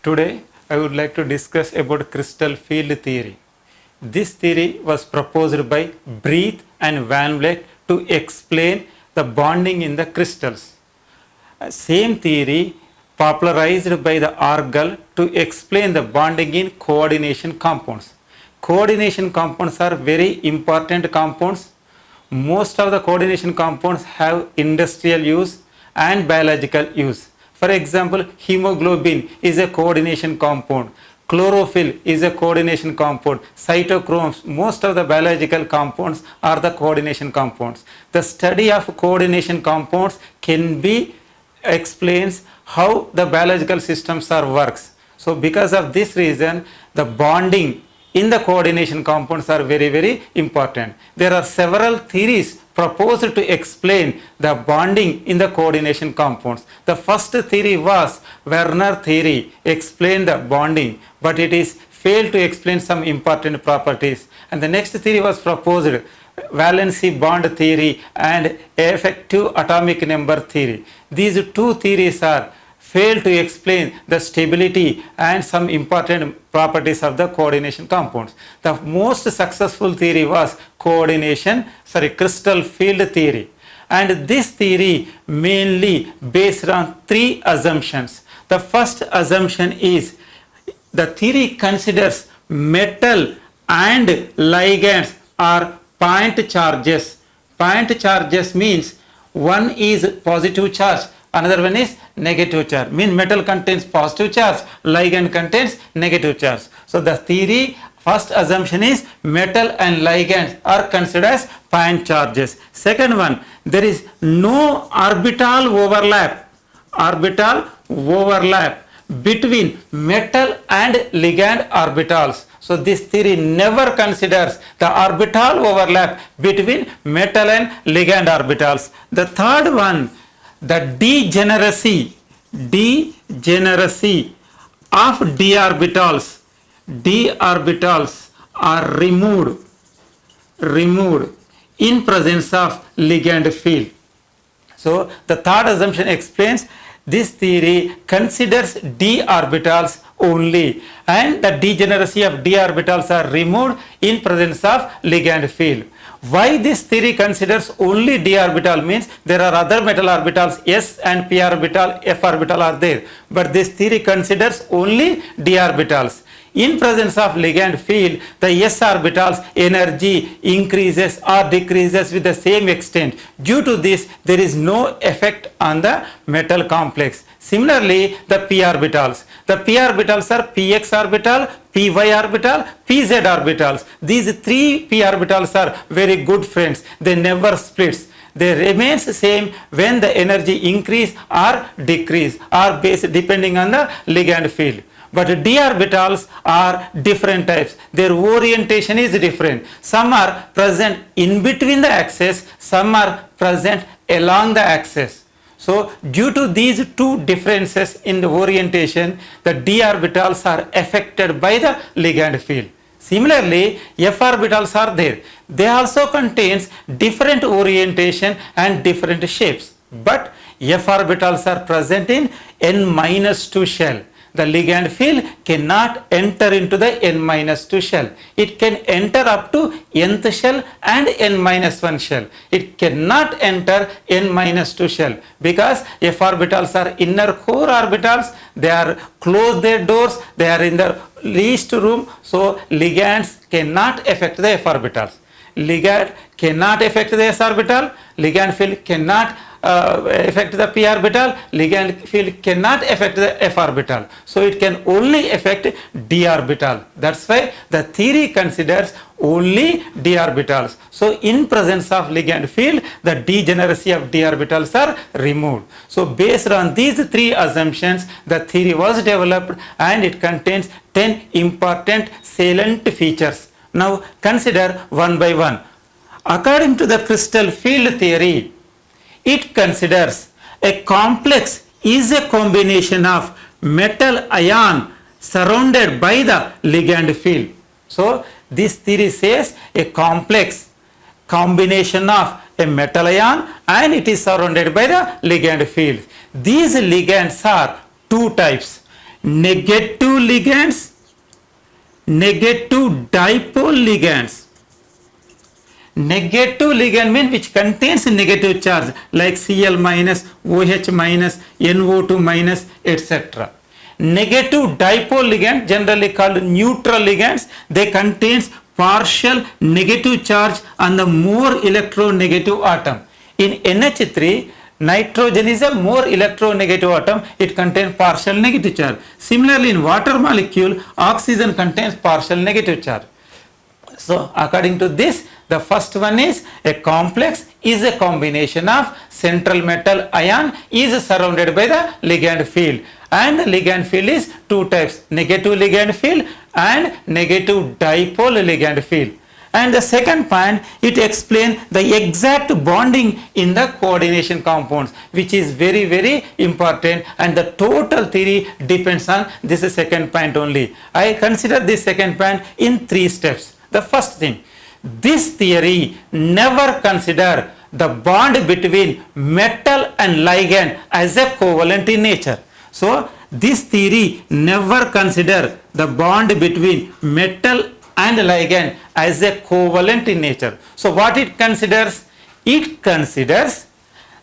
Today I would like to discuss about crystal field theory. This theory was proposed by Breath and Van Vleck to explain the bonding in the crystals. Same theory popularized by the Argel to explain the bonding in coordination compounds. Coordination compounds are very important compounds. Most of the coordination compounds have industrial use and biological use. For example, hemoglobin is a coordination compound. Chlorophyll is a coordination compound. Cytochromes, most of the biological compounds are the coordination compounds. The study of coordination compounds can be explains how the biological systems are works. So because of this reason, the bonding in the coordination compounds are very important. There are several theories proposed to explain the bonding in the coordination compounds. The first theory was Werner theory, explained the bonding, but it is failed to explain some important properties. And the next theory was proposed, valency bond theory and effective atomic number theory. These two theories are failed to explain the stability and some important properties of the coordination compounds. The most successful theory was crystal field theory. And this theory mainly based on three assumptions. The first assumption is the theory considers metal and ligands are point charges. Point charges means one is positive charge, another one is negative charge. Mean metal contains positive charge, ligand contains negative charge. So the theory first assumption is metal and ligands are considered as point charges. Second one, there is no orbital overlap between metal and ligand orbitals. So this theory never considers the orbital overlap between metal and ligand orbitals. The third one, the degeneracy of d orbitals are removed in presence of ligand field. So the third assumption explains this theory considers d orbitals only, and the degeneracy of d orbitals are removed in presence of ligand field. Why this theory considers only d orbital means there are other metal orbitals s and p orbital, f orbital are there, but this theory considers only d orbitals. In presence of ligand field, the s orbitals energy increases or decreases with the same extent. Due to this, there is no effect on the metal complex. Similarly, the p orbitals. The p orbitals are px orbital, py orbital, pz orbitals. These three p orbitals are very good friends. They never splits. They remains same when the energy increase or decrease or based depending on the ligand field. But d orbitals are different types. Their orientation is different. Some are present in between the axis, some are present along the axis. So due to these two differences in the orientation, the d orbitals are affected by the ligand field. Similarly, f orbitals are there. They also contains different orientation and different shapes. But f orbitals are present in n-2 shell. The ligand field cannot enter into the n-2 shell. It can enter up to nth shell and n-1 shell. It cannot enter n-2 shell because f orbitals are inner core orbitals. They are close their doors. They are in the least room. So ligands cannot affect the f orbitals. Ligand cannot affect the s orbital. Ligand field cannot affect the p orbital. Ligand field cannot affect the f orbital. So it can only affect d orbital. That's why the theory considers only d orbitals. So in presence of ligand field, the degeneracy of d orbitals are removed. So based on these three assumptions, the theory was developed and it contains 10 important salient features. Now consider one by one. According to the crystal field theory, it considers a complex is a combination of metal ion surrounded by the ligand field. So this theory says a complex combination of a metal ion and it is surrounded by the ligand field. These ligands are two types. negative ligands, negative dipole ligands. Negative ligand means which contains negative charge like Cl minus, OH minus, NO2 minus, etc. Negative dipole ligand, generally called neutral ligands, they contains partial negative charge on the more electronegative atom. In NH3, nitrogen is a more electronegative atom, it contains partial negative charge. Similarly, in water molecule, oxygen contains partial negative charge. So according to this, the first one is a complex is a combination of central metal ion is surrounded by the ligand field, and the ligand field is two types, negative ligand field and negative dipole ligand field. And the second point, it explains the exact bonding in the coordination compounds, which is very, very important, and the total theory depends on this second point only. I consider this second point in 3 steps. The first thing, this theory never consider the bond between metal and ligand as a covalent in nature. So this theory never consider the bond between metal and ligand as a covalent in nature. So what it considers? It considers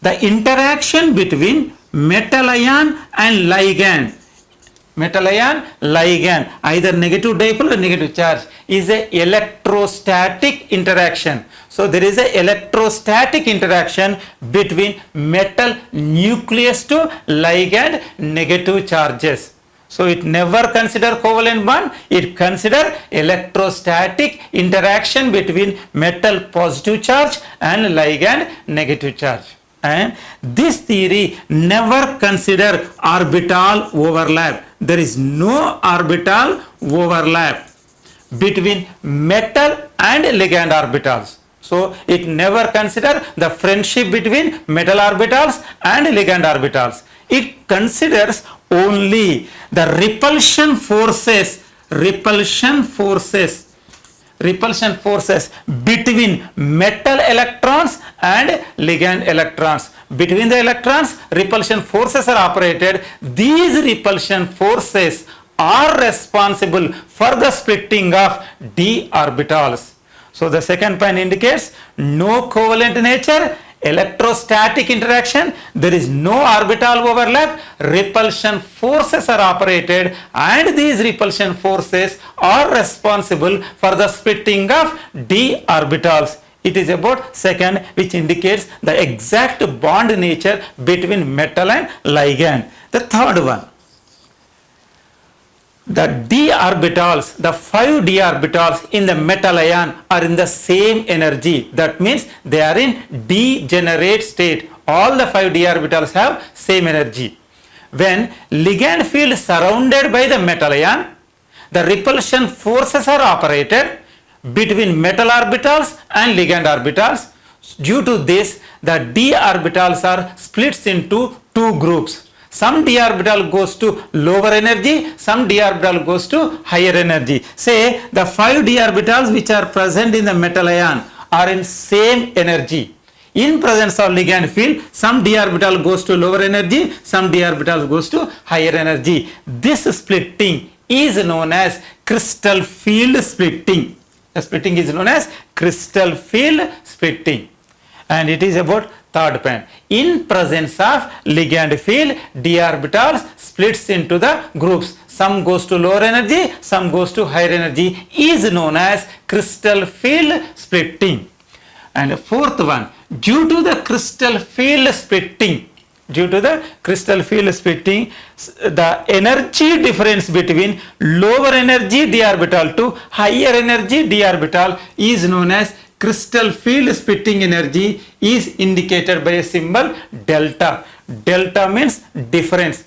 the interaction between metal ion and ligand. Metal ion, ligand, either negative dipole or negative charge, is a electrostatic interaction. So there is a electrostatic interaction between metal nucleus to ligand negative charges. So it never consider covalent bond, it consider electrostatic interaction between metal positive charge and ligand negative charge. And this theory never consider orbital overlap. There is no orbital overlap between metal and ligand orbitals. So it never consider the friendship between metal orbitals and ligand orbitals. It considers only the repulsion forces between metal electrons and ligand electrons. Between the electrons, repulsion forces are operated. These repulsion forces are responsible for the splitting of d orbitals. So the second point indicates no covalent nature, electrostatic interaction, there is no orbital overlap, repulsion forces are operated, and these repulsion forces are responsible for the splitting of d orbitals. It is about second, which indicates the exact bond nature between metal and ligand. The third one, the d orbitals, the 5 d orbitals in the metal ion are in the same energy. That means they are in degenerate state. All the 5 d orbitals have same energy. When ligand field is surrounded by the metal ion, the repulsion forces are operated between metal orbitals and ligand orbitals. Due to this, the d orbitals are splits into 2 groups. Some d orbital goes to lower energy, some d orbital goes to higher energy. Say the 5 d orbitals which are present in the metal ion are in same energy. In presence of ligand field, some d orbital goes to lower energy, some d orbital goes to higher energy. This splitting is known as crystal field splitting. The splitting is known as crystal field splitting, and it is about third point. In presence of ligand field, d orbitals splits into the groups. Some goes to lower energy, some goes to higher energy, is known as crystal field splitting. And the fourth one, due to the crystal field splitting, the energy difference between lower energy d orbital to higher energy d orbital is known as crystal field splitting energy, is indicated by a symbol delta. Delta means difference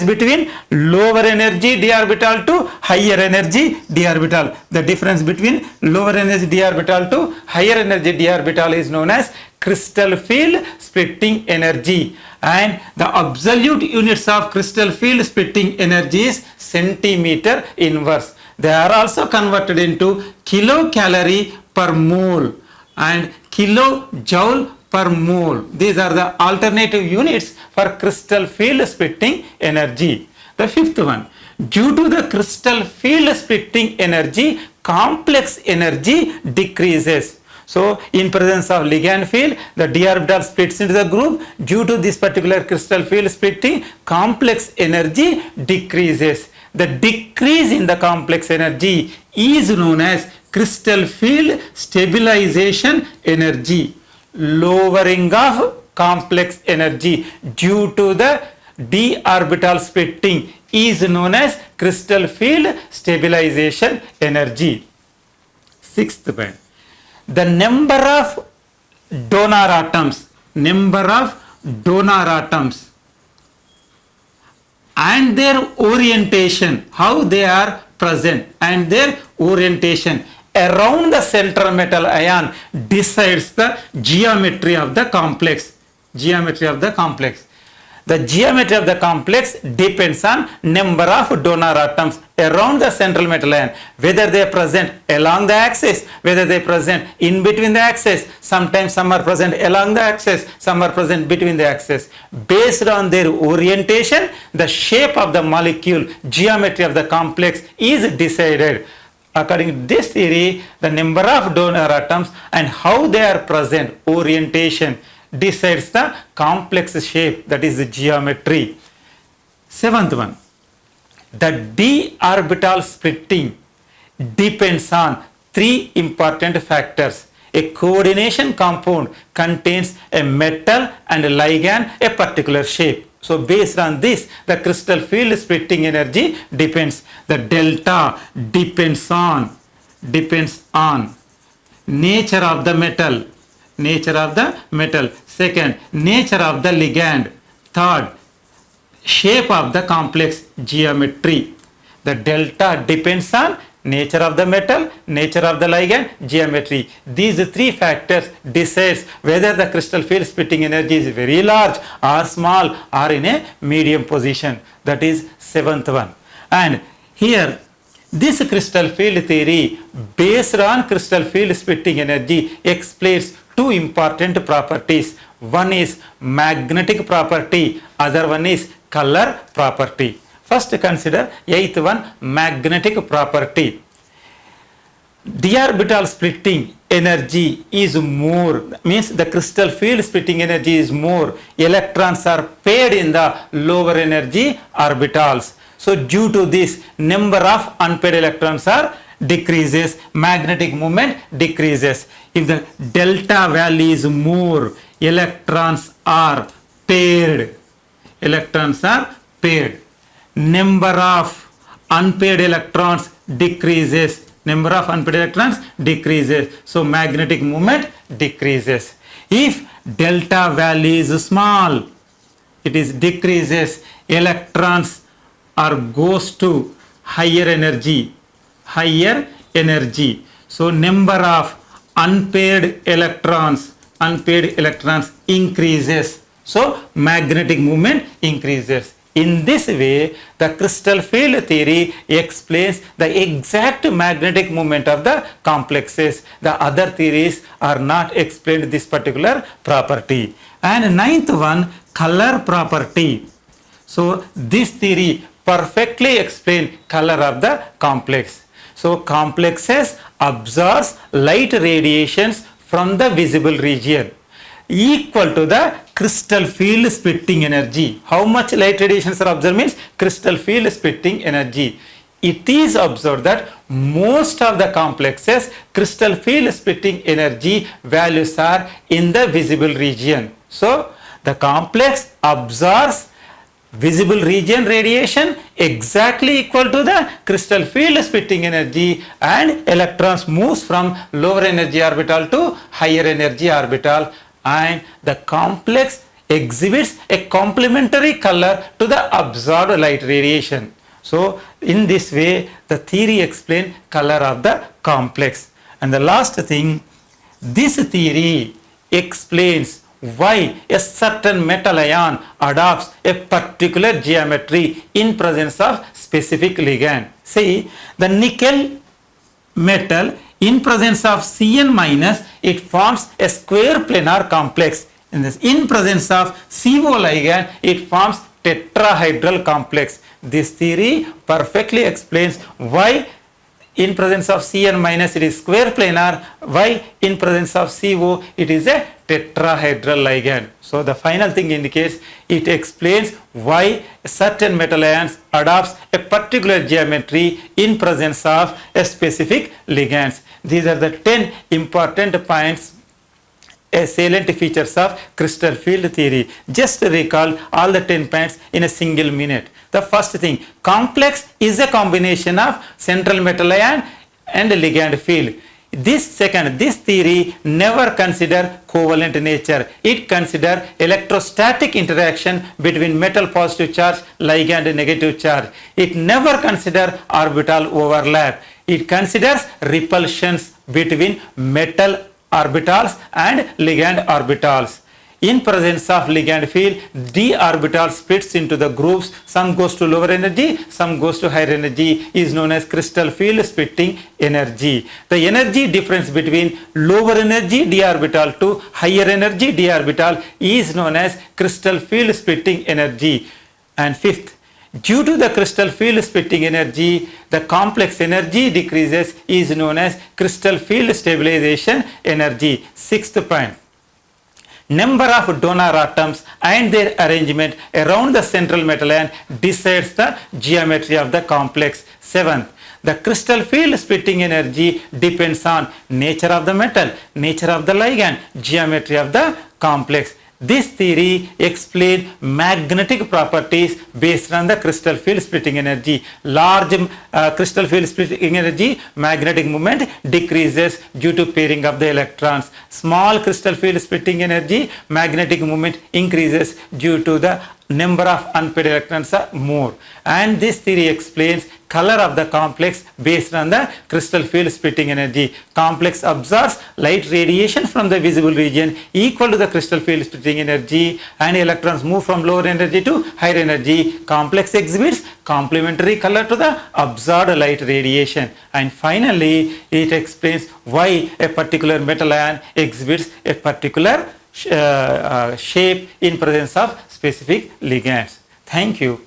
between lower energy d orbital to higher energy d orbital. The difference between lower energy d orbital to higher energy d orbital is known as crystal field splitting energy, and the absolute units of crystal field splitting energy is centimeter inverse. They are also converted into kilocalorie per mole and kilojoule per mole. These are the alternative units for crystal field splitting energy. The fifth one, due to the crystal field splitting energy, complex energy decreases. So in presence of ligand field, the d orbital splits into the group. Due to this particular crystal field splitting, complex energy decreases. The decrease in the complex energy is known as crystal field stabilization energy. Lowering of complex energy due to the d orbital splitting is known as crystal field stabilization energy. Sixth point, the number of donor atoms and their orientation, how they are present and their orientation around the central metal ion decides the geometry of the complex. The geometry of the complex depends on number of donor atoms around the central metal ion, whether they are present along the axis, whether they are present in between the axis. Sometimes some are present along the axis, some are present between the axis. Based on their orientation, the shape of the molecule, geometry of the complex is decided. According to this theory, the number of donor atoms and how they are present, orientation, decides the complex shape, that is the geometry. Seventh one, the d orbital splitting depends on three important factors. A coordination compound contains a metal and a ligand a particular shape. So based on this, the crystal field splitting energy depends. The delta depends on nature of the metal. Second, nature of the ligand. Third, shape of the complex, geometry. The delta depends on nature of the metal, nature of the ligand, geometry. These three factors decides whether the crystal field splitting energy is very large or small or in a medium position. That is seventh one. And here this crystal field theory based on crystal field splitting energy explains two important properties. One is magnetic property, other one is color property. First consider eighth one, magnetic property. D orbital splitting energy is more, means the crystal field splitting energy is more. Electrons are paired in the lower energy orbitals. So due to this, number of unpaired electrons are decreases, magnetic moment decreases. If the delta value is more, electrons are paired. Number of unpaired electrons decreases. So magnetic moment decreases. If delta value is small, it is decreases. Electrons are goes to higher energy. So number of unpaired electrons increases. So magnetic moment increases. In this way, the crystal field theory explains the exact magnetic moment of the complexes. The other theories are not explained this particular property. And ninth one, color property. So this theory perfectly explains color of the complex. So complexes absorbs light radiations from the visible region equal to the crystal field splitting energy. How much light radiations are observed means crystal field splitting energy. It is observed that most of the complexes crystal field splitting energy values are in the visible region. So the complex absorbs visible region radiation exactly equal to the crystal field splitting energy, and electrons moves from lower energy orbital to higher energy orbital, and the complex exhibits a complementary color to the absorbed light radiation. So in this way the theory explains color of the complex. And the last thing, this theory explains why a certain metal ion adopts a particular geometry in presence of specific ligand. See, the nickel metal in presence of Cn minus, it forms a square planar complex. In presence of CO ligand, it forms tetrahedral complex. This theory perfectly explains why in presence of Cn minus it is square planar, why in presence of CO it is a tetrahedral ligand. So the final thing indicates, it explains why certain metal ions adopts a particular geometry in presence of a specific ligands. These are the 10 important points, salient features of crystal field theory. Just recall all the 10 points in a single minute. The first thing, complex is a combination of central metal ion and ligand field. This theory never consider covalent nature. It consider electrostatic interaction between metal positive charge, ligand negative charge. It never consider orbital overlap. It considers repulsions between metal orbitals and ligand orbitals. In presence of ligand field, d orbital splits into the groups. Some goes to lower energy, some goes to higher energy, is known as crystal field splitting energy. The energy difference between lower energy d orbital to higher energy d orbital is known as crystal field splitting energy. And fifth, due to the crystal field splitting energy, the complex energy decreases, is known as crystal field stabilization energy. Sixth point, number of donor atoms and their arrangement around the central metal ion decides the geometry of the complex. Seventh, the crystal field splitting energy depends on nature of the metal, nature of the ligand, geometry of the complex. This theory explains magnetic properties based on the crystal field splitting energy. Large crystal field splitting energy, magnetic moment decreases due to pairing of the electrons. Small crystal field splitting energy, magnetic moment increases due to the number of unpaired electrons are more. And this theory explains color of the complex based on the crystal field splitting energy. Complex absorbs light radiation from the visible region equal to the crystal field splitting energy, and electrons move from lower energy to higher energy. Complex exhibits complementary color to the absorbed light radiation. And finally, it explains why a particular metal ion exhibits a particular shape in presence of specific ligands. Thank you.